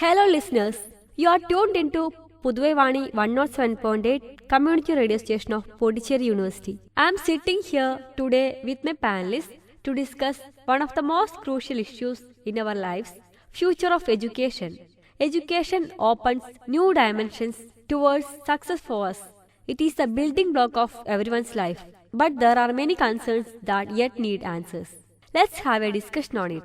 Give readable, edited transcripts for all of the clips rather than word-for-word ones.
Hello listeners, you are tuned into Puduvai 107.8 community radio station of Pondicherry University. I am sitting here today with my panelists to discuss one of the most crucial issues in our lives, future of education. Education opens new dimensions towards success for us. It is the building block of everyone's life, but there are many concerns that yet need answers. Let's have a discussion on it.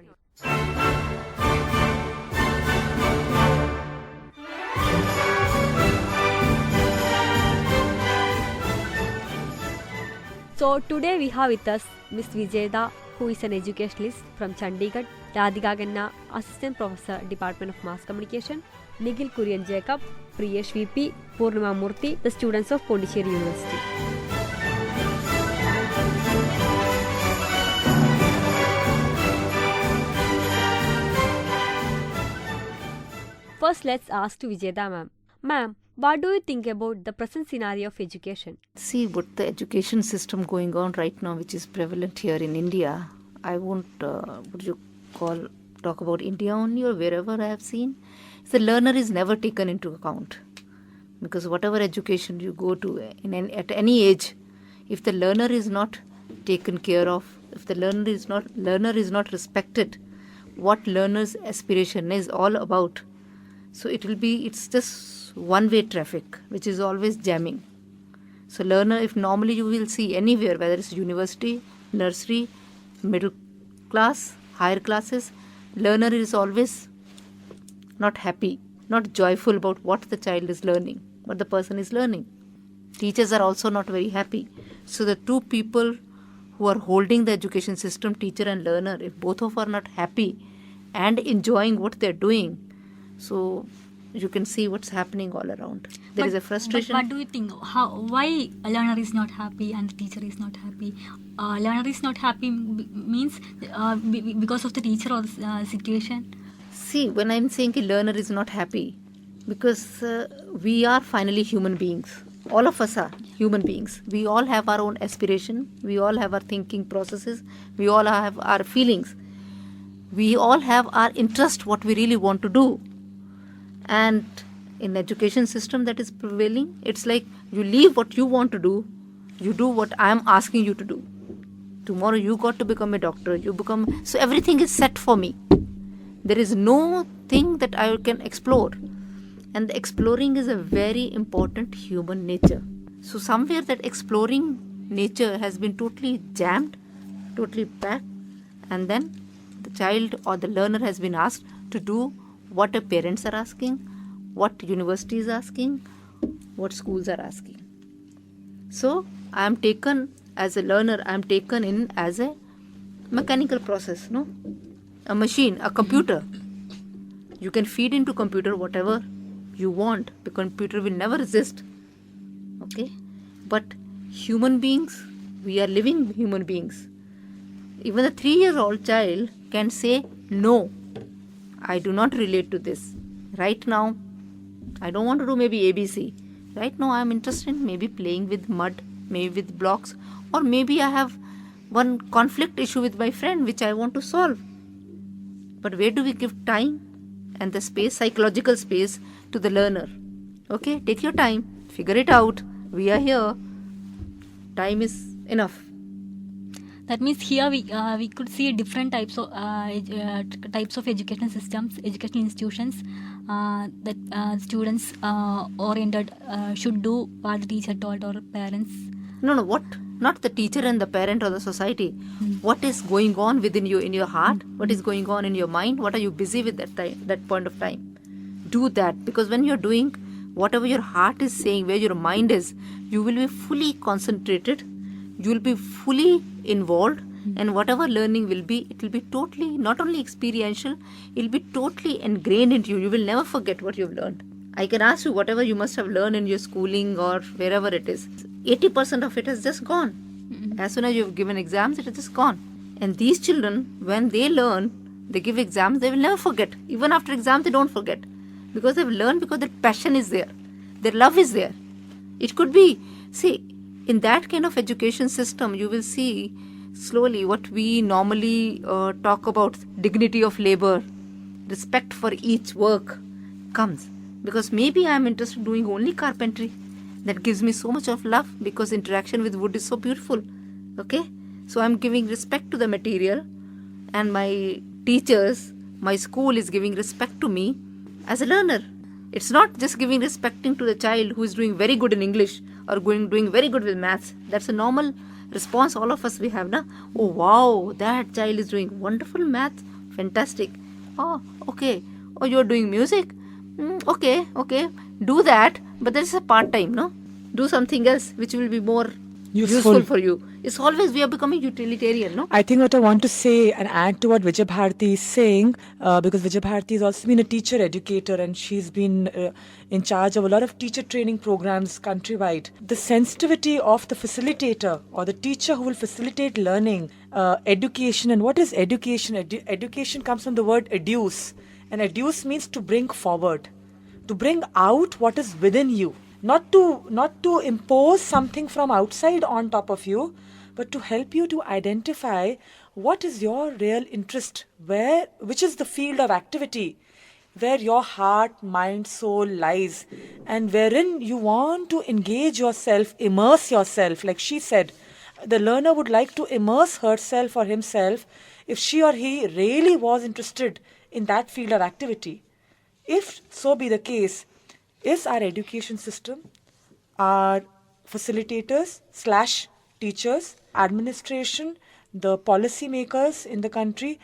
So today we have with us Ms. Vijayada, who is an educationalist from Chandigarh, Radhika Ganna, Assistant Professor, Department of Mass Communication, Nikhil Kurian Jacob, Priyesh VP, Purnima Murthy, the students of Pondicherry University. First, let's ask to Vijayada ma'am. Ma'am, what do you think about the present scenario of education? See, what the education system going on right now, which is prevalent here in India, I won't, talk about India only or wherever I have seen. The learner is never taken into account. Because whatever education you go to at any age, if the learner is not taken care of, if the learner is not respected, what learner's aspiration is all about, so it's just one-way traffic, which is always jamming. So learner, if normally you will see anywhere, whether it's university, nursery, middle class, higher classes, learner is always not happy, not joyful about what the child is learning, what the person is learning. Teachers are also not very happy. So the two people who are holding the education system, teacher and learner, if both of are not happy and enjoying what they're doing, so you can see what's happening all around. There is a frustration. But what do you think? Why a learner is not happy and the teacher is not happy? Learner is not happy means because of the teacher or the situation? See, when I'm saying a learner is not happy, because we are finally human beings. All of us are human beings. We all have our own aspiration. We all have our thinking processes. We all have our feelings. We all have our interest, what we really want to do. And in education system that is prevailing, it's like you leave what you want to do, you do what I am asking you to do. Tomorrow you got to become a doctor, so everything is set for me. There is no thing that I can explore. And the exploring is a very important human nature. So somewhere that exploring nature has been totally jammed, totally packed, and then the child or the learner has been asked to do what the parents are asking, what university is asking, what schools are asking. So I am taken as a learner, I am taken in as a mechanical process, a machine, a computer. You can feed into computer whatever you want. The computer will never resist. Okay? But human beings, we are living human beings. Even a 3-year-old child can say, no, I do not relate to this. Right now, I don't want to do maybe ABC. Right now, I am interested in maybe playing with mud, maybe with blocks, or maybe I have one conflict issue with my friend which I want to solve. But where do we give time and the space, psychological space, to the learner? Okay, take your time, figure it out. We are here. Time is enough. That means here we could see different types of education systems, educational institutions that students oriented should do what the teacher told or parents. No, what? Not the teacher and the parent or the society. What is going on within you, in your heart? What is going on in your mind? What are you busy with that point of time? Do that, because when you're doing whatever your heart is saying, where your mind is, you will be fully concentrated. You will be fully involved, and whatever learning will be, it will be totally, not only experiential, it will be totally ingrained into you. You will never forget what you've learned. I can ask you whatever you must have learned in your schooling or wherever it is. 80% of it has just gone. Mm-hmm. As soon as you've given exams, it is just gone. And these children, when they learn, they give exams, they will never forget. Even after exams, they don't forget. Because they've learned, because their passion is there. Their love is there. It could be, see, in that kind of education system, you will see slowly what we normally talk about, dignity of labor, respect for each work, comes. Because maybe I'm interested in doing only carpentry. That gives me so much of love because interaction with wood is so beautiful. Okay? So I'm giving respect to the material, and my teachers, my school is giving respect to me as a learner. It's not just giving respecting to the child who is doing very good in English or doing very good with maths. That's a normal response all of us we have, na? Oh wow, that child is doing wonderful maths, fantastic. Oh, okay. Oh, you're doing music. Okay, do that, but that is a part time, no? Do something else which will be more useful for you. It's always we are becoming utilitarian, no? I think what I want to say and add to what Vijay Bharati is saying, because Vijay Bharati has also been a teacher educator and she's been in charge of a lot of teacher training programs countrywide. The sensitivity of the facilitator or the teacher who will facilitate learning, education. And what is education? Education comes from the word educe. And educe means to bring forward, to bring out what is within you. Not to impose something from outside on top of you, but to help you to identify what is your real interest, which is the field of activity, where your heart, mind, soul lies, and wherein you want to engage yourself, immerse yourself. Like she said, the learner would like to immerse herself or himself if she or he really was interested in that field of activity. If so be the case, is our education system, our facilitators / teachers, administration, the policy makers in the country,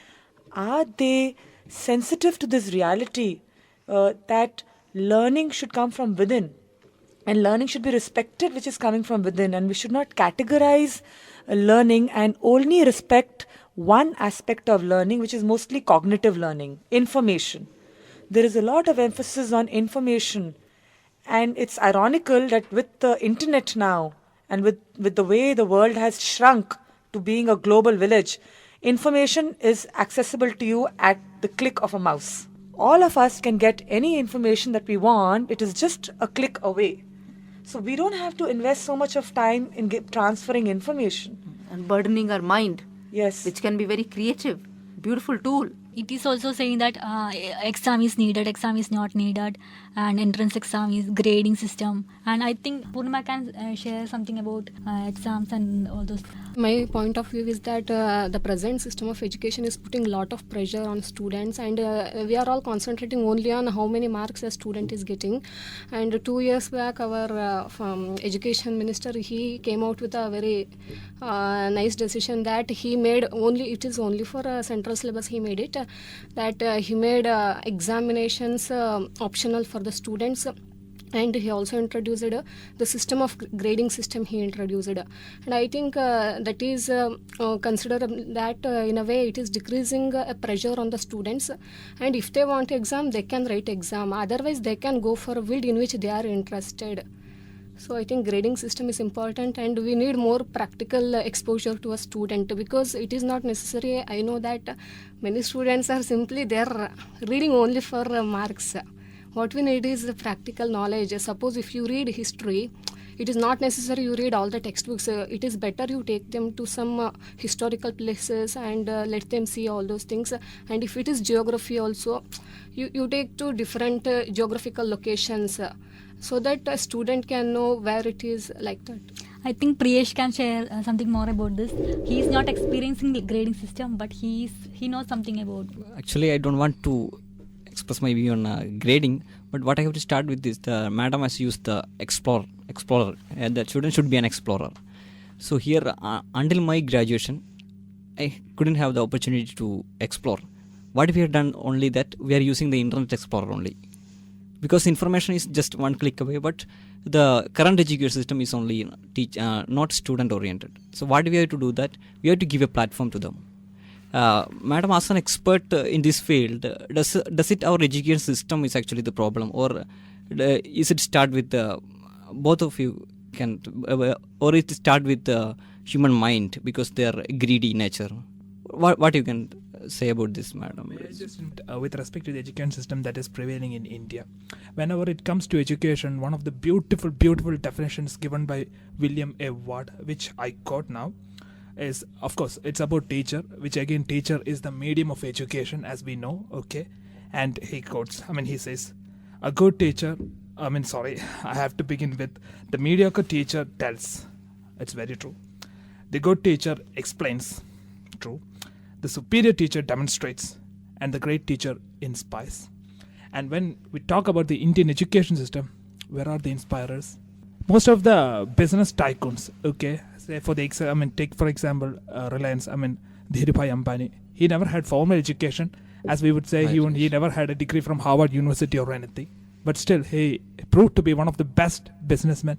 are they sensitive to this reality that learning should come from within and learning should be respected which is coming from within, and we should not categorize learning and only respect one aspect of learning, which is mostly cognitive learning, information. There is a lot of emphasis on information, and it's ironical that with the internet now and with the way the world has shrunk to being a global village, information is accessible to you at the click of a mouse. All of us can get any information that we want. It is just a click away. So we don't have to invest so much of time in transferring information. And burdening our mind. Yes. Which can be very creative, beautiful tool. It is also saying that exam is needed, exam is not needed, and entrance exam is grading system. And I think Purnima can share something about exams and all those. My point of view is that the present system of education is putting a lot of pressure on students, and we are all concentrating only on how many marks a student is getting. And 2 years back, our education minister, he came out with a very nice decision that he made it is only for central syllabus he made it, that he made examinations optional for the students. And he also introduced the system of grading system he introduced. And I think that is considered that in a way it is decreasing pressure on the students. And if they want exam, they can write exam. Otherwise, they can go for a field in which they are interested. So I think grading system is important, and we need more practical exposure to a student, because it is not necessary. I know that many students are simply there reading only for marks. What we need is the practical knowledge. Suppose if you read history, it is not necessary you read all the textbooks. It is better you take them to some historical places and let them see all those things. And if it is geography also, you take to different geographical locations so that a student can know where it is, like that. I think Priyesh can share something more about this. He is not experiencing the grading system, but he knows something about. Actually, I don't want to express my view on grading, but what I have to start with is the madam has used the explorer, and the student should be an explorer. So here, until my graduation, I couldn't have the opportunity to explore. What we have done only that we are using the Internet Explorer only, because information is just one click away. But the current education system is only not student oriented. So what we have to do that we have to give a platform to them. Madam, as an expert in this field, does it our education system is actually the problem, or is it start with both of you can, or it start with the human mind because they are greedy nature? What you can say about this, madam? Just with respect to the education system that is prevailing in India, whenever it comes to education, one of the beautiful definitions given by William A. Ward, which I got now, is, of course, it's about teacher, which again, teacher is the medium of education, as we know, okay? And he quotes, he says, A good teacher, I have to begin with the mediocre teacher tells. It's very true. The good teacher explains. True. The superior teacher demonstrates. And the great teacher inspires. And when we talk about the Indian education system, where are the inspirers? Most of the business tycoons, okay, say for the take for example Reliance, Dhirubhai Ambani. He never had formal education, as we would say. He never had a degree from Harvard University or anything. But still, he proved to be one of the best businessmen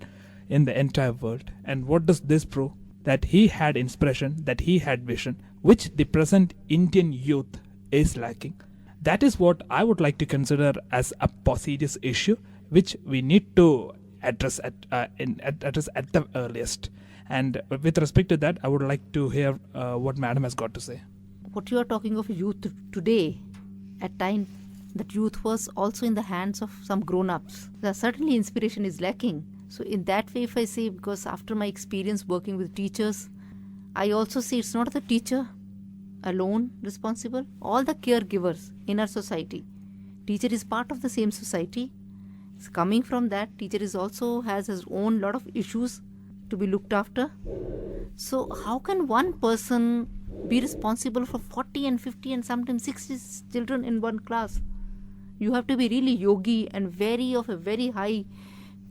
in the entire world. And what does this prove? That he had inspiration, that he had vision, which the present Indian youth is lacking. That is what I would like to consider as a serious issue, which we need to address at the earliest. And with respect to that, I would like to hear what Madam has got to say. What you are talking of youth today, at time that youth was also in the hands of some grown-ups. Certainly inspiration is lacking. So in that way, if I say, because after my experience working with teachers, I also see it's not the teacher alone responsible, all the caregivers in our society. Teacher is part of the same society. It's coming from that, teacher is also has his own lot of issues to be looked after. So how can one person be responsible for 40 and 50 and sometimes 60 children in one class? You have to be really yogi and very high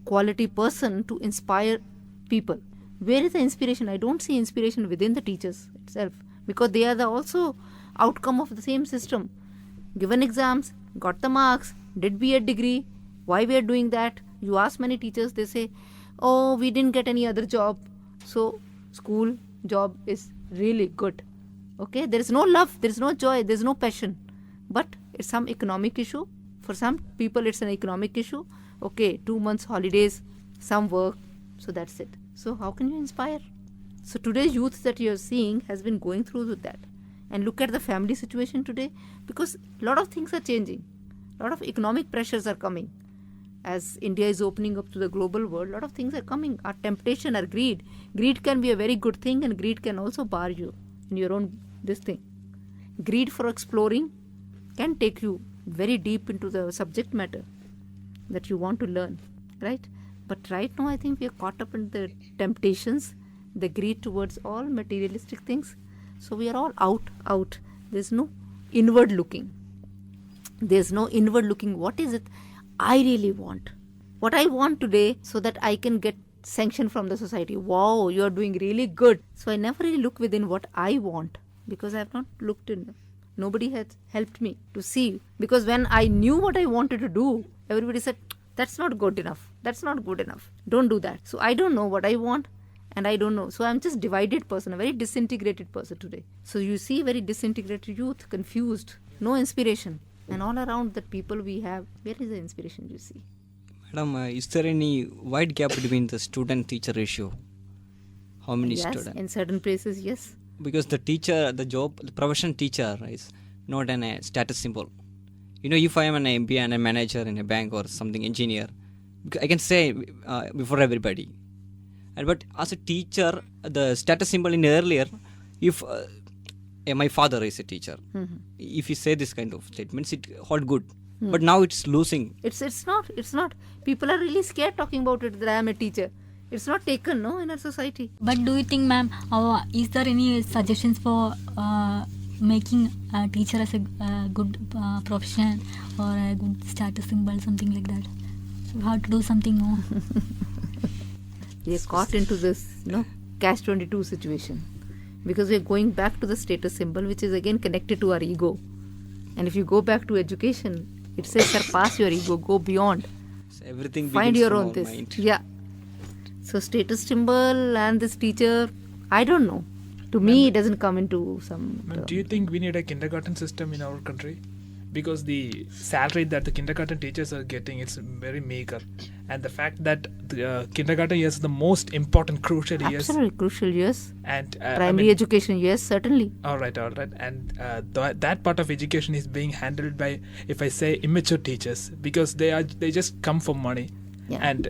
quality person to inspire people. Where is the inspiration? I don't see inspiration within the teachers itself, because they are the also outcome of the same system. Given exams, got the marks, did B.Ed degree. Why we are doing that? You ask many teachers, they say, oh, we didn't get any other job. So school job is really good. Okay, there is no love, there is no joy, there is no passion. But it's some economic issue. For some people, it's an economic issue. Okay, 2 months holidays, some work, so that's it. So how can you inspire? So today's youth that you're seeing has been going through with that. And look at the family situation today, because a lot of things are changing. A lot of economic pressures are coming. As India is opening up to the global world, a lot of things are coming. Our temptation, our greed. Greed can be a very good thing, and greed can also bar you in your own this thing. Greed for exploring can take you very deep into the subject matter that you want to learn, right? But right now I think we are caught up in the temptations, the greed towards all materialistic things. So we are all out. There's no inward looking. What is it I really want? What I want today, so that I can get sanction from the society. Wow, you are doing really good. So I never really look within what I want, because I have not looked in. Nobody has helped me to see. Because when I knew what I wanted to do, everybody said, that's not good enough. That's not good enough. Don't do that. So I don't know what I want, and I don't know. So I'm just divided person, a very disintegrated person today. So you see very disintegrated youth, confused, no inspiration. And all around the people we have, where is the inspiration you see? Madam, is there any wide gap between the student-teacher ratio? How many students? Yes, in certain places, yes. Because the profession teacher is not a status symbol. If I am an MBA and a manager in a bank or something, engineer, I can say before everybody. But as a teacher, the status symbol in earlier, if my father is a teacher, if you say this kind of statements, it hold good. But now it's losing. It's not. People are really scared talking about it, that I am a teacher. It's not taken, no, in our society. But do you think, ma'am, is there any suggestions for making a teacher as a good profession or a good status symbol, something like that? How to do something more? We are caught into this, catch-22 situation. Because we are going back to the status symbol, which is again connected to our ego. And if you go back to education, it says surpass your ego, go beyond. So everything find your own this. Mind. Yeah. So status symbol and this teacher, I don't know. To me, it doesn't come into some... Do you think we need a kindergarten system in our country? Because the salary that the kindergarten teachers are getting, it's very meager. And the fact that the kindergarten years is the most important, crucial years. Absolutely crucial years. And primary education, yes, certainly. All right. And that part of education is being handled by, if I say, immature teachers, because they just come for money. Yeah. And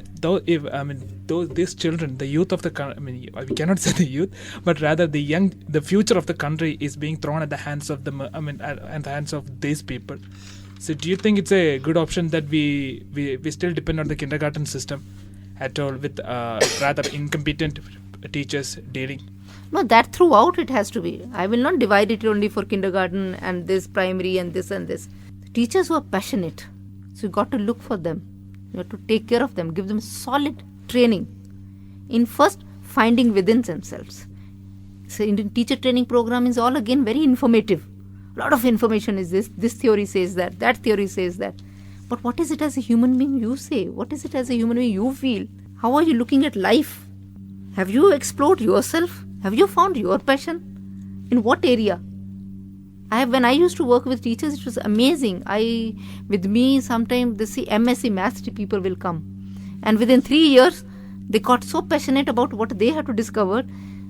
these children, the youth of the country, we cannot say the youth, but rather the future of the country is being thrown at the hands of at the hands of these people. So do you think it's a good option that we still depend on the kindergarten system at all with rather incompetent teachers dealing? No, that throughout it has to be. I will not divide it only for kindergarten and this primary and this and this. Teachers who are passionate, so you got to look for them. You have to take care of them, give them solid training in first finding within themselves. So Indian teacher training program is all again very informative. A lot of information is this theory says that theory says that. But what is it as a human being you say? What is it as a human being you feel? How are you looking at life? Have you explored yourself? Have you found your passion? In what area? When I used to work with teachers, it was amazing. With me, sometimes the MSc Maths people will come. And within 3 years, they got so passionate about what they had to discover.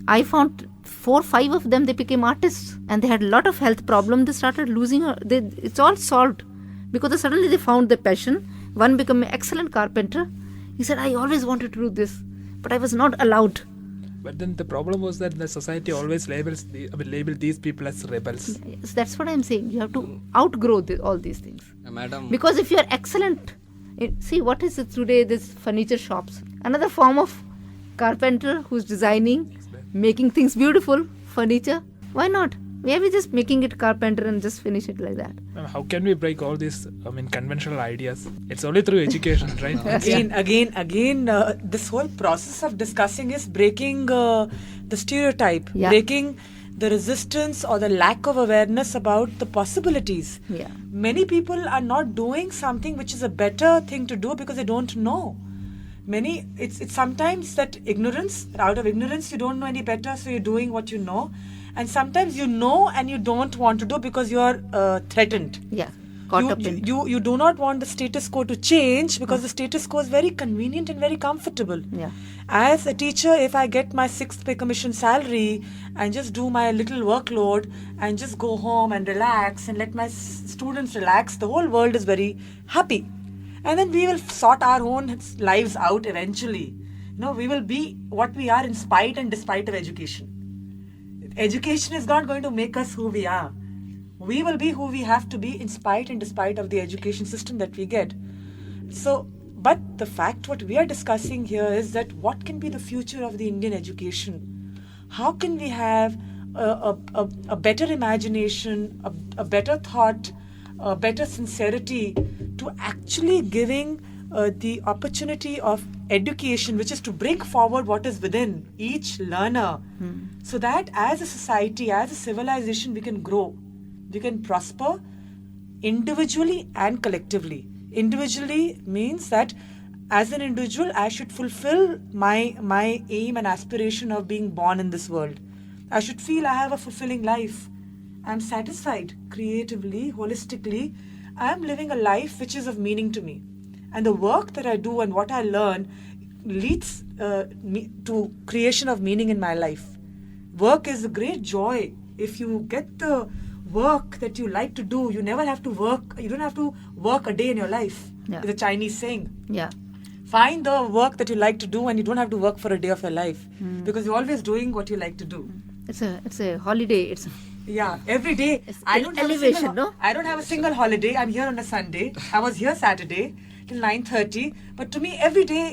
I found 4-5 of them, they became artists. And they had a lot of health problems. They started losing, it's all solved. Because suddenly they found their passion. One became an excellent carpenter. He said, I always wanted to do this, but I was not allowed. But then the problem was that the society always label these people as rebels. Yes, that's what I'm saying. You have to outgrow all these things. Madam, Because if you're excellent, see what is it today, this furniture shops. Another form of carpenter who's designing, making things beautiful, furniture. Why not? Why are we just making it carpenter and just finish it like that? How can we break all these conventional ideas? It's only through education, right? Again, this whole process of discussing is breaking the stereotype, Yeah. breaking the resistance or the lack of awareness about the possibilities. Yeah. Many people are not doing something which is a better thing to do because they don't know. It's sometimes that ignorance, out of ignorance you don't know any better, so you're doing what you know. And sometimes you know and you don't want to do because you are threatened. Yeah. Caught up in. You do not want the status quo to change because the status quo is very convenient and very comfortable. Yeah. As a teacher, if I get my 6th pay commission salary and just do my little workload and just go home and relax and let my students relax, the whole world is very happy. And then we will sort our own lives out eventually. We will be what we are in spite and despite of education. Education is not going to make us who we are. We will be who we have to be in spite and despite of the education system that we get. But the fact what we are discussing here is that what can be the future of the Indian education? How can we have a better imagination, a better thought, a better sincerity to actually giving the opportunity of education, which is to bring forward what is within each learner, so that as a society, as a civilization, we can grow, we can prosper individually and collectively. Individually means that as an individual, I should fulfill my aim and aspiration of being born in this world. I should feel I have a fulfilling life. I'm satisfied creatively, holistically. I'm living a life which is of meaning to me. And the work that I do and what I learn leads to creation of meaning in my life. Work is a great joy. If you get the work that you like to do, you never have to work. You don't have to work a day in your life. Yeah. It's a Chinese saying. Yeah. Find the work that you like to do and you don't have to work for a day of your life because you're always doing what you like to do. It's a holiday. Yeah, every day. I don't have a single holiday. I'm here on a Sunday. I was here Saturday till 9:30. But to me, every day,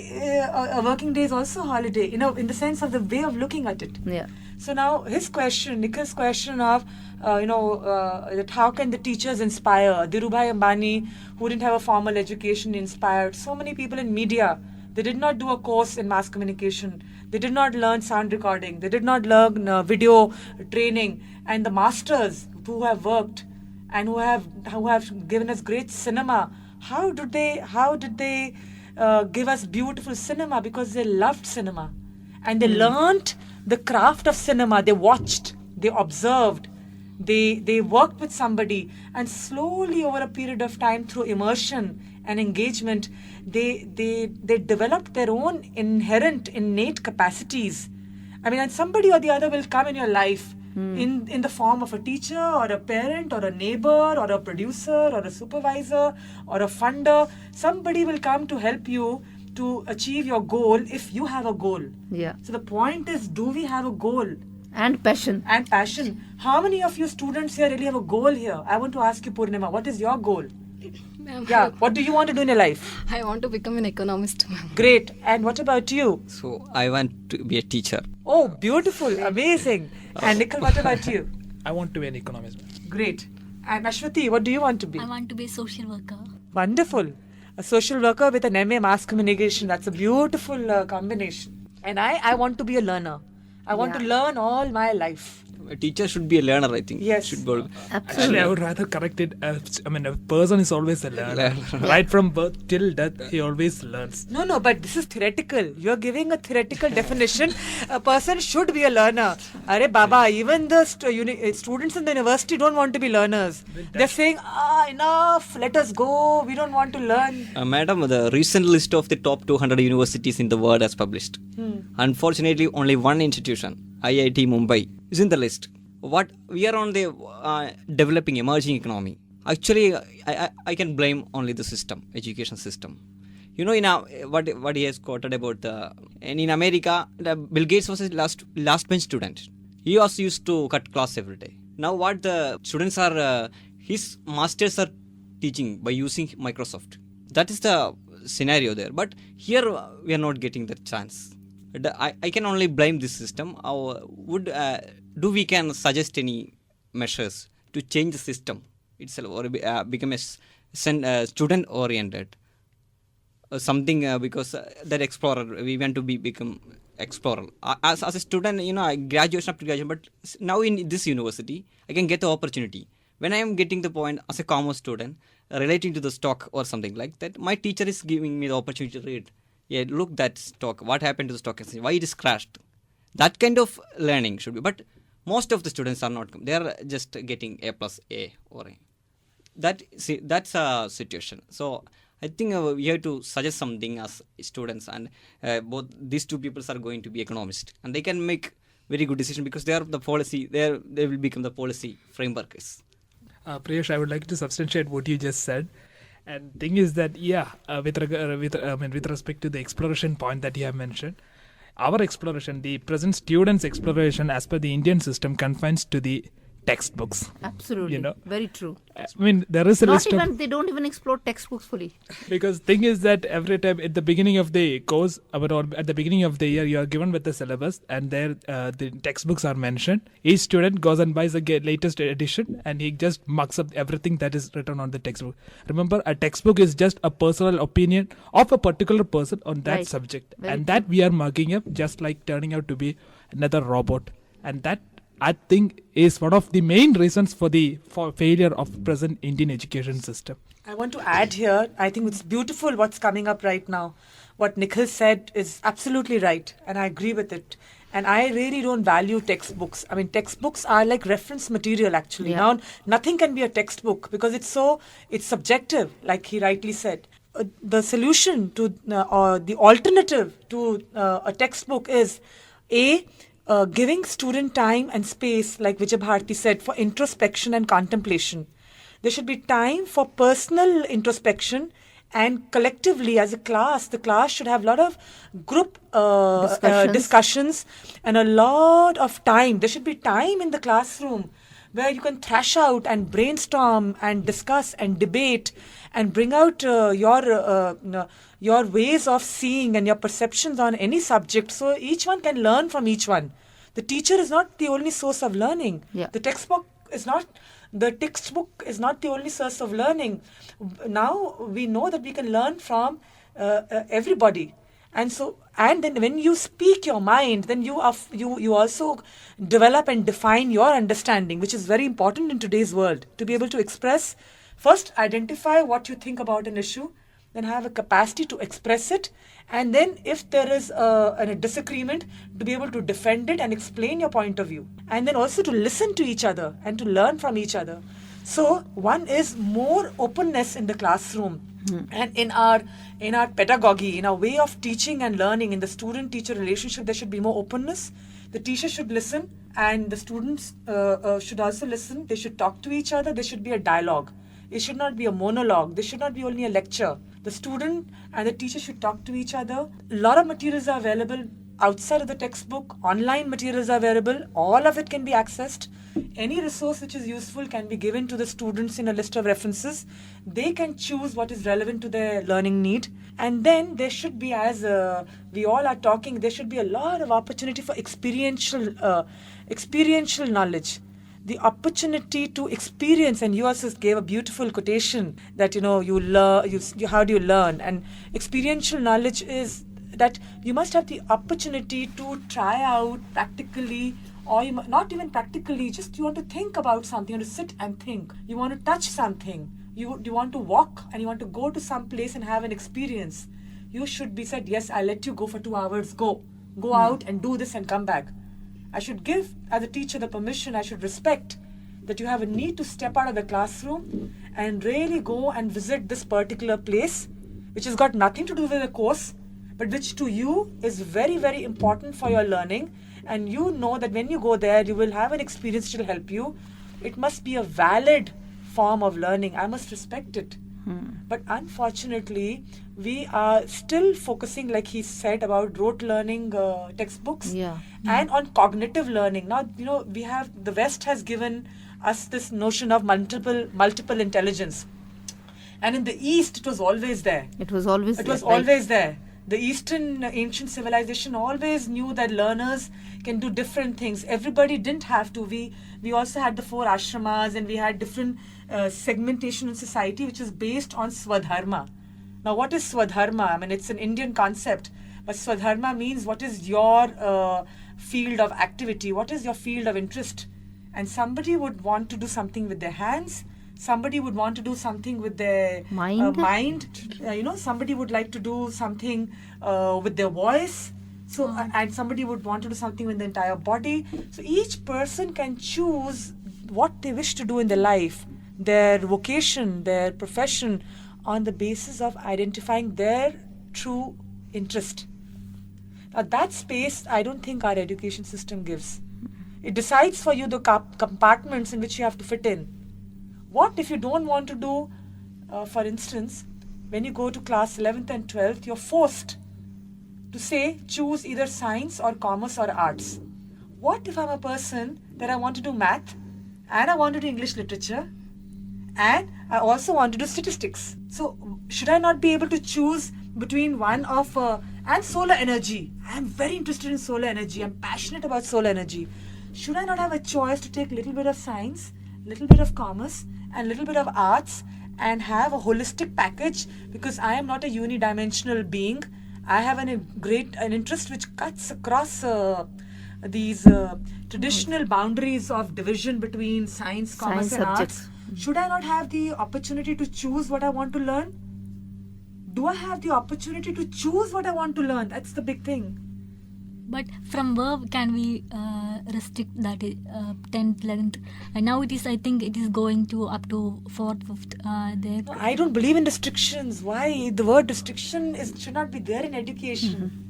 a working day is also a holiday. In the sense of the way of looking at it. Yeah. So now Nikhil's question of, that how can the teachers inspire? Dhirubhai Ambani, who didn't have a formal education, inspired so many people in media. They did not do a course in mass communication. They did not learn sound recording. They did not learn video training. And the masters who have worked and who have given us great cinema, how did they give us beautiful cinema? Because they loved cinema. And they learnt the craft of cinema. They watched, they observed, they worked with somebody, and slowly over a period of time through immersion and engagement, they developed their own innate capacities. And somebody or the other will come in your life in the form of a teacher or a parent or a neighbor or a producer or a supervisor or a funder. Somebody will come to help you to achieve your goal if you have a goal. Yeah. So the point is, do we have a goal? And passion. How many of you students here really have a goal here? I want to ask you, Purnima, what is your goal? Ma'am, Yeah. What do you want to do in your life? I want to become an economist, ma'am. Great. And what about you? So I want to be a teacher. Oh, beautiful. Amazing. And Nikhil, what about you? I want to be an economist. Great. And Ashwati, what do you want to be? I want to be a social worker. Wonderful. A social worker with an MA mass communication. That's a beautiful combination. And I want to be a learner. I want to learn all my life. A teacher should be a learner, I think. Yes. Should go. Actually, I would rather correct it. A person is always a learner. Right from birth till death, he always learns. No, but this is theoretical. You're giving a theoretical definition. A person should be a learner. Are Baba, even the students in the university don't want to be learners. They're saying, enough, let us go. We don't want to learn. Madam, the recent list of the top 200 universities in the world has published. Unfortunately, only one institution, IIT Mumbai, is in the list. What we are on the developing emerging economy. Actually, I can blame only the system, education system. You know, what he has quoted about and in America, Bill Gates was a last bench student. He was used to cut class every day. Now, what the students are, his masters are teaching by using Microsoft. That is the scenario there. But here we are not getting that chance. I can only blame this system. Do we can suggest any measures to change the system itself or become a student oriented something because that explorer we want to become explorer as a student, graduation after graduation, but now in this university I can get the opportunity when I am getting the point as a commerce student relating to the stock or something like that. My teacher is giving me the opportunity to read. Yeah, look that stock. What happened to the stock exchange? Why it is crashed? That kind of learning should be. But most of the students are not. They are just getting A plus A or A. That's a situation. So I think we have to suggest something as students, and both these two people are going to be economists, and they can make very good decision because they are the policy. They will become the policy frameworkers. Priyesh, I would like to substantiate what you just said. And thing is that with respect to the exploration point that you have mentioned, our exploration, the present students' exploration, as per the Indian system, confines to the textbooks. Absolutely. Very true. I mean, there is a Not list even, of... they don't even explore textbooks fully. Because thing is that every time at the beginning of the course, or at the beginning of the year, you are given with the syllabus, and there the textbooks are mentioned. Each student goes and buys the latest edition, and he just marks up everything that is written on the textbook. Remember, a textbook is just a personal opinion of a particular person on that subject. And that we are marking up just like turning out to be another robot. And that, I think, is one of the main reasons for failure of present Indian education system. I want to add here, I think it's beautiful what's coming up right now. What Nikhil said is absolutely right, and I agree with it. And I really don't value textbooks. I mean, textbooks are like reference material, actually. Yeah. Now, nothing can be a textbook because it's subjective, like he rightly said. The solution to, or the alternative to a textbook is giving student time and space, like Vijay Bharati said, for introspection and contemplation. There should be time for personal introspection, and collectively as a class, the class should have a lot of group discussions and a lot of time. There should be time in the classroom where you can thrash out and brainstorm and discuss and debate and bring out your ways of seeing and your perceptions on any subject, so each one can learn from each one. The teacher is not the only source of learning. Yeah. The textbook is not the only source of learning. Now we know that we can learn from everybody. And then when you speak your mind, then you also develop and define your understanding, which is very important in today's world, to be able to express. First, identify what you think about an issue, then have a capacity to express it, and then if there is a disagreement, to be able to defend it and explain your point of view, and then also to listen to each other and to learn from each other. So one is more openness in the classroom, and in our pedagogy, in our way of teaching and learning, in the student-teacher relationship, there should be more openness. The teacher should listen, and the students should also listen. They should talk to each other. There should be a dialogue. It should not be a monologue. This should not be only a lecture. The student and the teacher should talk to each other. A lot of materials are available outside of the textbook. Online materials are available. All of it can be accessed. Any resource which is useful can be given to the students in a list of references. They can choose what is relevant to their learning need. And then there should be, as we all are talking, there should be a lot of opportunity for experiential knowledge. The opportunity to experience, and you also gave a beautiful quotation that you learn. How do you learn? And experiential knowledge is that you must have the opportunity to try out practically, or not even practically. Just you want to think about something, you want to sit and think. You want to touch something. You want to walk and you want to go to some place and have an experience. You should be said, yes, I'll let you go for 2 hours. Go out and do this and come back. I should give, as a teacher, the permission. I should respect that you have a need to step out of the classroom and really go and visit this particular place, which has got nothing to do with the course, but which to you is very, very important for your learning. And you know that when you go there, you will have an experience which will help you. It must be a valid form of learning. I must respect it. But unfortunately, we are still focusing, like he said, about rote learning textbooks and on cognitive learning. Now, the West has given us this notion of multiple intelligence. And in the East, it was always there. It was always there. The Eastern ancient civilization always knew that learners can do different things. Everybody didn't have to. We also had the 4 ashramas, and we had different segmentation in society, which is based on Swadharma. Now, what is Swadharma? I mean, it's an Indian concept, but Swadharma means what is your field of activity, what is your field of interest. And somebody would want to do something with their hands, somebody would want to do something with their mind. Somebody would like to do something with their voice. So, and somebody would want to do something with the entire body. So each person can choose what they wish to do in their life, their vocation, their profession, on the basis of identifying their true interest. Now that space, I don't think our education system gives. It decides for you the compartments in which you have to fit in. What if you don't want to do, for instance, when you go to class 11th and 12th, you're forced to choose either science or commerce or arts. What if I'm a person that I want to do math, and I want to do English literature, and I also want to do statistics? So should I not be able to choose between one of, and solar energy? I'm very interested in solar energy. I'm passionate about solar energy. Should I not have a choice to take a little bit of science, little bit of commerce, and little bit of arts, and have a holistic package? Because I am not a unidimensional being. I have an interest which cuts across these traditional boundaries of division between science, commerce, and arts. Should I not have the opportunity to choose what I want to learn? Do I have the opportunity to choose what I want to learn? That's the big thing. But from where can we restrict that 10th, 11th? And now it is, I think it is going to up to 4th, 5th there. No, I don't believe in restrictions. Why? The word restriction should not be there in education.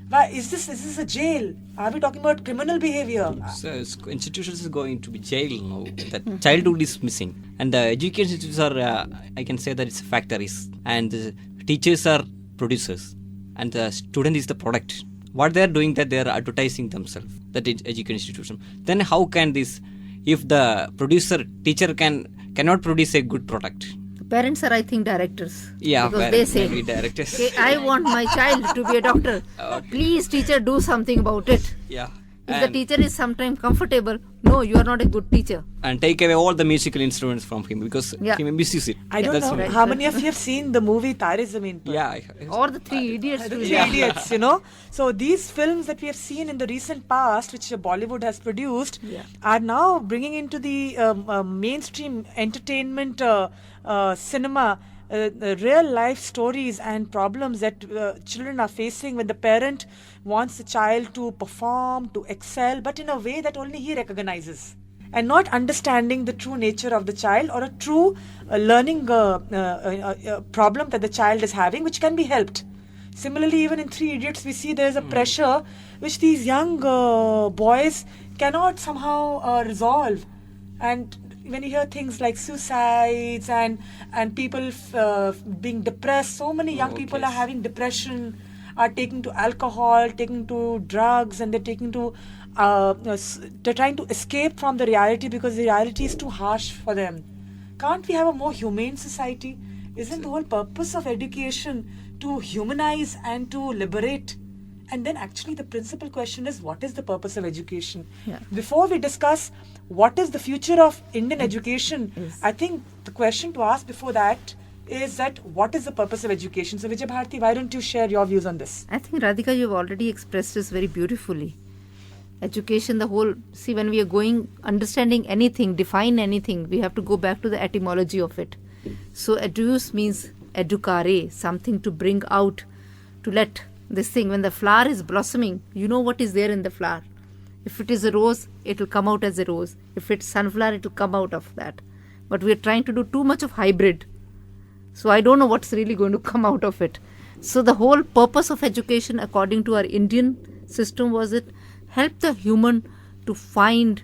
Why is this a jail? Are we talking about criminal behavior? So institutions is going to be jail now. That childhood is missing, and the education institutions are, I can say that it's factories, and the teachers are producers, and the student is the product. What they are doing, that they are advertising themselves, that education institution. Then how can this, if the teacher cannot produce a good product? Parents are, I think, directors. Yeah, because they say, maybe directors. Okay, I want my child to be a doctor. Please, teacher, do something about it. Yeah. If the teacher is sometimes comfortable, no, you are not a good teacher. And take away all the musical instruments from him, because he may misuse it. I don't know how many of you have seen the movie Tare Zameen Par? Yeah. Or the Three Idiots. The Three Idiots, So these films that we have seen in the recent past, which Bollywood has produced, are now bringing into the mainstream entertainment cinema real life stories and problems that children are facing when the parent wants the child to perform, to excel, but in a way that only he recognizes, and not understanding the true nature of the child, or a true learning problem that the child is having, which can be helped. Similarly, even in Three Idiots, we see there is a pressure which these young boys cannot somehow resolve. And when you hear things like suicides and people being depressed, so many young people are having depression are taking to alcohol, taking to drugs, and they're taking to they're trying to escape from the reality because the reality is too harsh for them. Can't we have a more humane society? Isn't the whole purpose of education to humanize and to liberate? And then actually the principal question is, what is the purpose of education? Yeah. Before we discuss what is the future of Indian education, Yes. I think the question to ask before that is that what is the purpose of education? So Vijay Bharati, why don't you share your views on this? I think, Radhika, you've already expressed this very beautifully. Education, the whole, see, when we are going, understanding anything, define anything, we have to go back to the etymology of it. So educe means educare, something to bring out, to let this thing, when the flower is blossoming, you know what is there in the flower. If it is a rose, it will come out as a rose. If it's sunflower, it will come out of that. But we are trying to do too much of hybrid. So I don't know what's really going to come out of it. So the whole purpose of education, according to our Indian system, was it help the human to find,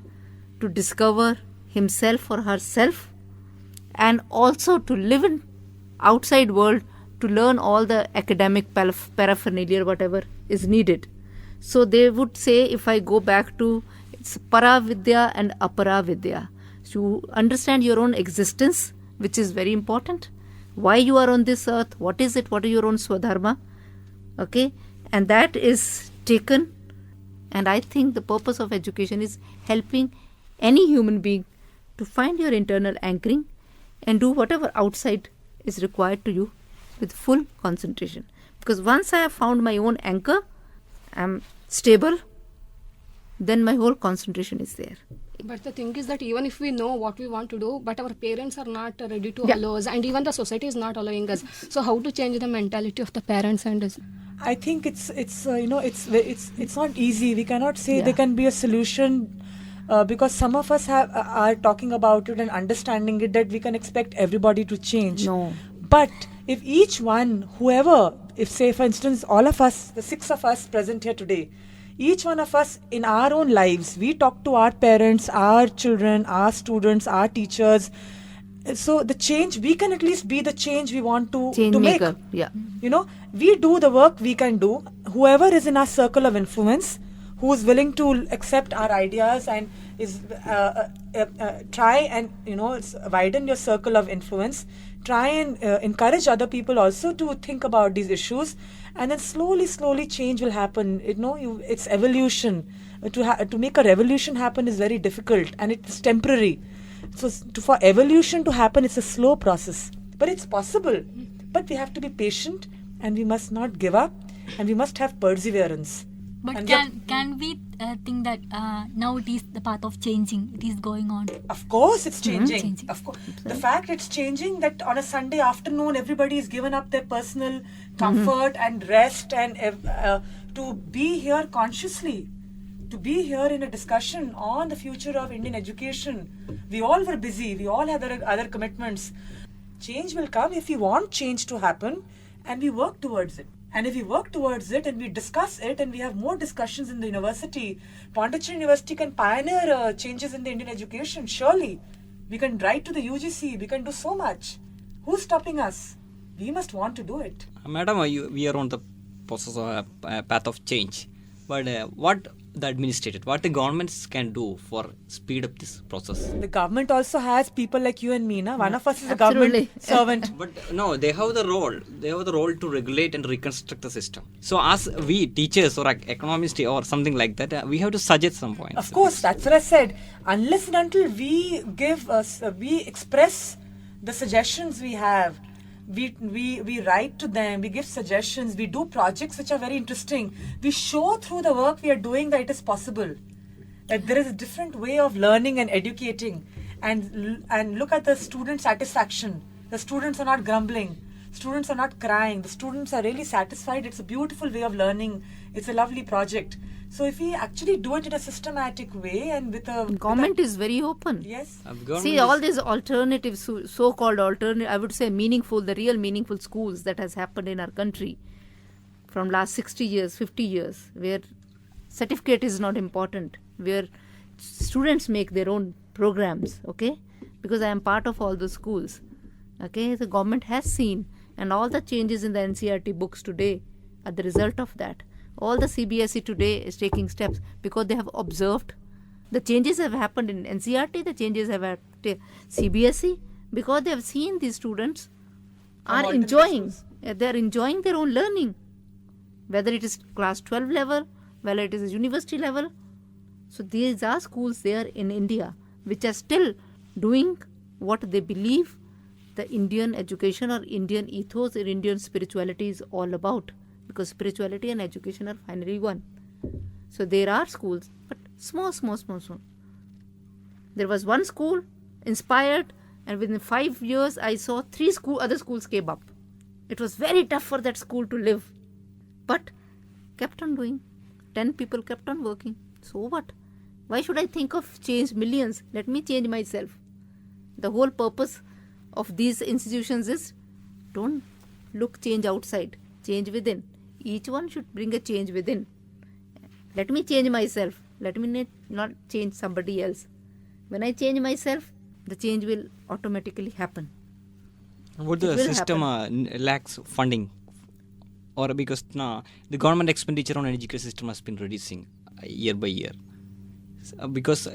to discover himself or herself, and also to live in outside world, to learn all the academic paraphernalia, whatever is needed. So they would say, if I go back to, it's para vidya and apara vidya. So you understand your own existence, which is very important. Why you are on this earth, what is it, what are your own swadharma, okay, and that is taken. And I think the purpose of education is helping any human being to find your internal anchoring and do whatever outside is required to you with full concentration. Because once I have found my own anchor, I'm stable, then my whole concentration is there. But the thing is that even if we know what we want to do, but our parents are not ready to Yeah. allow us, and even the society is not allowing us. So how to change the mentality of the parents and us? I think it's not easy. We cannot say Yeah. there can be a solution because some of us are talking about it and understanding it that we can expect everybody to change. No. But if each one, whoever, if say for instance all of us, the 6 of us present here today, each one of us in our own lives, we talk to our parents, our children, our students, our teachers. So the change, we can at least be the change we want to Change make. maker, yeah. You know, we do the work we can do. Whoever is in our circle of influence, who is willing to accept our ideas and is try and widen your circle of influence. Try and encourage other people also to think about these issues, and then slowly change will happen. It's evolution. To make a revolution happen is very difficult, and it's temporary. So for evolution to happen, it's a slow process, but it's possible. But we have to be patient, and we must not give up, and we must have perseverance. But And can we think that now it is the path of changing? It is going on. Of course, it's changing. Changing. Of course, the fact it's changing, that on a Sunday afternoon everybody is given up their personal comfort and rest and to be here consciously, to be here in a discussion on the future of Indian education. We all were busy. We all had other commitments. Change will come if we want change to happen, and we work towards it. And if we work towards it and we discuss it and we have more discussions in the university, Pondicherry University can pioneer changes in the Indian education, surely. We can write to the UGC, we can do so much. Who's stopping us? We must want to do it. Madam, we are on the process of path of change. But what the administrators, what the governments can do for speed up this process? The government also has people like you and me, na? One of us is a Absolutely. government servant. But no, they have the role. They have the role to regulate and reconstruct the system. So as we teachers or economists or something like that, we have to suggest some points. Of course, that's what I said. Unless and until we we express the suggestions we have, we write to them, we give suggestions, we do projects which are very interesting. We show through the work we are doing that it is possible. That there is a different way of learning and educating. And look at the student satisfaction. The students are not grumbling. Students are not crying. The students are really satisfied. It's a beautiful way of learning. It's a lovely project. So if we actually do it in a systematic way and with a... Government is very open. Yes. Government See, is- all these alternatives, so-called alternative, I would say meaningful, the real meaningful schools that has happened in our country from last 60 years, 50 years, where certificate is not important, where students make their own programs, okay? Because I am part of all those schools, okay? The government has seen, and all the changes in the NCERT books today are the result of that. All the CBSE today is taking steps because they have observed the changes have happened in NCRT, the changes have happened in CBSE, because they have seen these students are enjoying, they are enjoying their own learning, whether it is class 12 level, whether it is university level. So these are schools there in India which are still doing what they believe the Indian education or Indian ethos or Indian spirituality is all about, because spirituality and education are finally one. So there are schools, but small. There was one school inspired, and within 5 years I saw 3 other schools came up. It was very tough for that school to live, but kept on doing. 10 people kept on working. So what? Why should I think of change millions? Let me change myself. The whole purpose of these institutions is don't look change outside, change within. Each one should bring a change within. Let me change myself. Let me not change somebody else. When I change myself, the change will automatically happen. What the system lacks funding, or because the government expenditure on education system has been reducing year by year. Because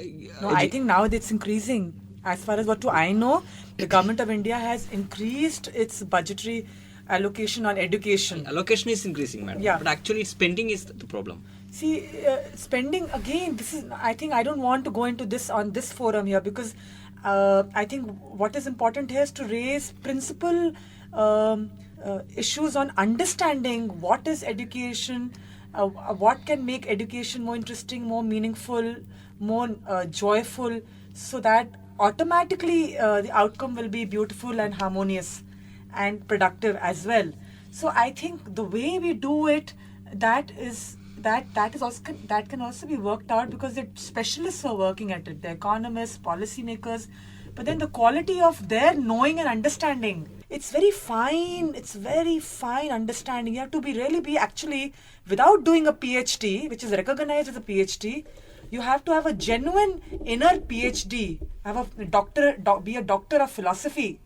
No, I think now it's increasing. As far as what I know, the government of India has increased its budgetary allocation on education. allocation is increasing, madam. Yeah. But actually spending is the problem. See, spending again. This is. I think I don't want to go into this on this forum here, because I think what is important here is to raise principal issues on understanding what is education, what can make education more interesting, more meaningful, more joyful, so that automatically the outcome will be beautiful and harmonious and productive as well. So I think the way we do it, that can also be worked out, because the specialists are working at it, the economists, policymakers, but then the quality of their knowing and understanding, it's very fine understanding. You have to be actually, without doing a PhD, which is recognized as a PhD, you have to have a genuine inner PhD, be a doctor of philosophy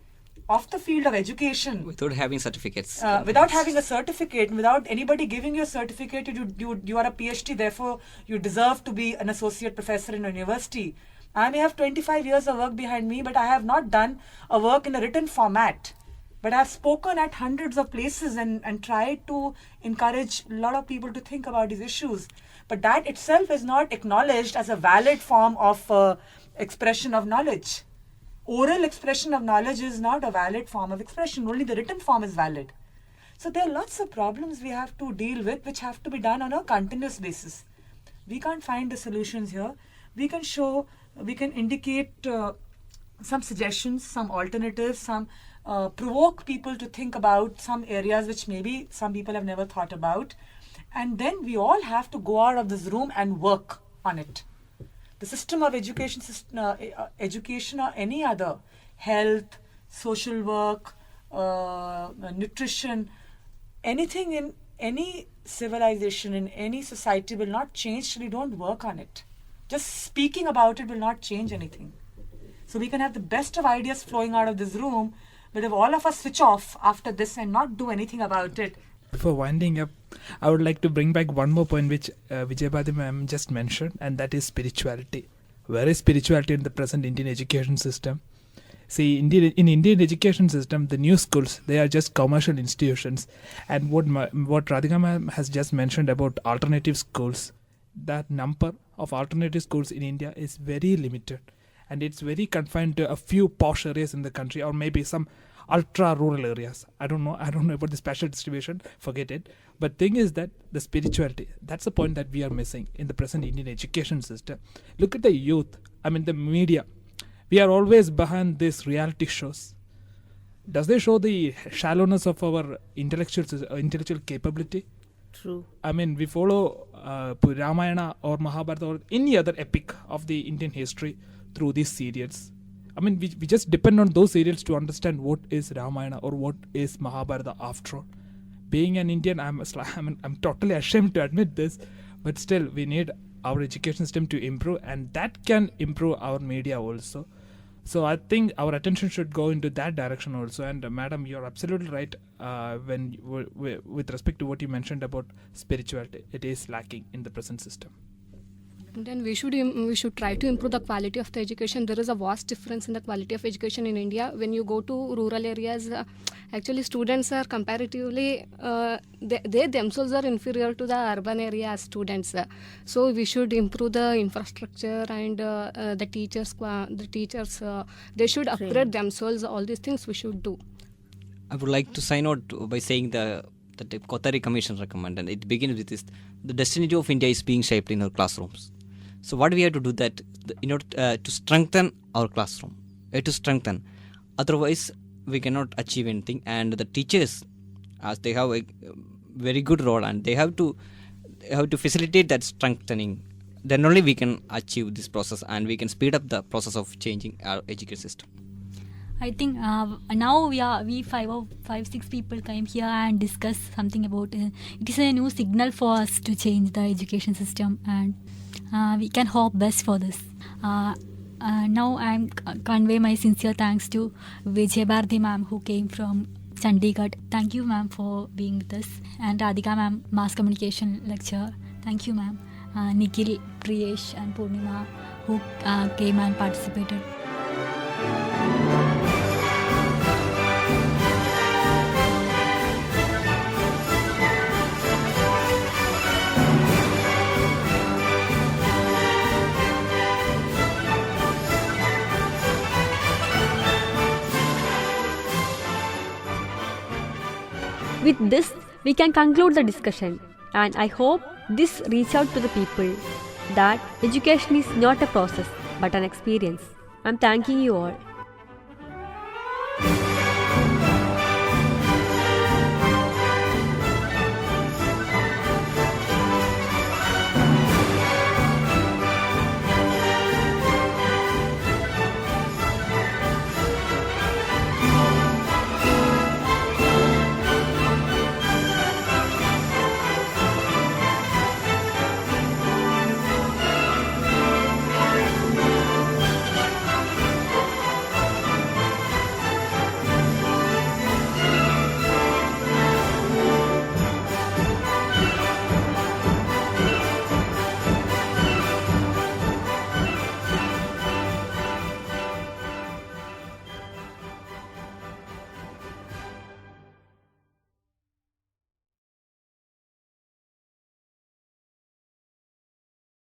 of the field of education. Without having certificates. Without having a certificate, without anybody giving you a certificate, you are a PhD, therefore you deserve to be an associate professor in a university. I may have 25 years of work behind me, but I have not done a work in a written format. But I've spoken at hundreds of places and tried to encourage a lot of people to think about these issues. But that itself is not acknowledged as a valid form of expression of knowledge. Oral expression of knowledge is not a valid form of expression. Only the written form is valid. So there are lots of problems we have to deal with, which have to be done on a continuous basis. We can't find the solutions here. We can indicate some suggestions, some alternatives, provoke people to think about some areas which maybe some people have never thought about. And then we all have to go out of this room and work on it. The system of education or any other, health, social work, nutrition, anything in any civilization, in any society will not change till you don't work on it. Just speaking about it will not change anything. So we can have the best of ideas flowing out of this room, but if all of us switch off after this and not do anything about it. Before winding up, I would like to bring back one more point which Vijayabhati ma'am just mentioned, and that is spirituality. Where is spirituality in the present Indian education system? See, in Indian education system, the new schools, they are just commercial institutions. And what Radhika ma'am has just mentioned about alternative schools, that number of alternative schools in India is very limited. And it's very confined to a few posh areas in the country, or maybe some ultra rural areas. I don't know about the spatial distribution, forget it. But thing is that the spirituality, that's the point that we are missing in the present Indian education system. Look at the youth, the media. We are always behind these reality shows. Does they show the shallowness of our intellectual capability? True. We follow Ramayana or Mahabharata or any other epic of the Indian history through these serials. We just depend on those serials to understand what is Ramayana or what is Mahabharata after all. Being an Indian, I'm totally ashamed to admit this, but still we need our education system to improve, and that can improve our media also. So I think our attention should go into that direction also. And madam, you're absolutely right with respect to what you mentioned about spirituality. It is lacking in the present system. Then we should try to improve the quality of the education. There is a vast difference in the quality of education in India. When you go to rural areas, actually students are comparatively they themselves are inferior to the urban area students. So we should improve the infrastructure and the teachers. They should upgrade themselves. All these things we should do. I would like to sign out by saying that the Kothari Commission recommended, and it begins with this: the destiny of India is being shaped in our classrooms. So what we have to do that in order to strengthen our classroom, to strengthen. Otherwise, we cannot achieve anything. And the teachers, as they have a very good role, and they have to facilitate that strengthening. Then only we can achieve this process, and we can speed up the process of changing our education system. I think now we 6 people came here and discussed something about it is a new signal for us to change the education system, and we can hope best for this. Now I convey my sincere thanks to Vijay Bharati ma'am, who came from Chandigarh. Thank you ma'am for being with us, and Radhika ma'am, mass communication lecturer. Thank you ma'am. Nikhil, Priyesh and Purnima, who came and participated. With this, we can conclude the discussion, and I hope this reach out to the people that education is not a process but an experience. I'm thanking you all.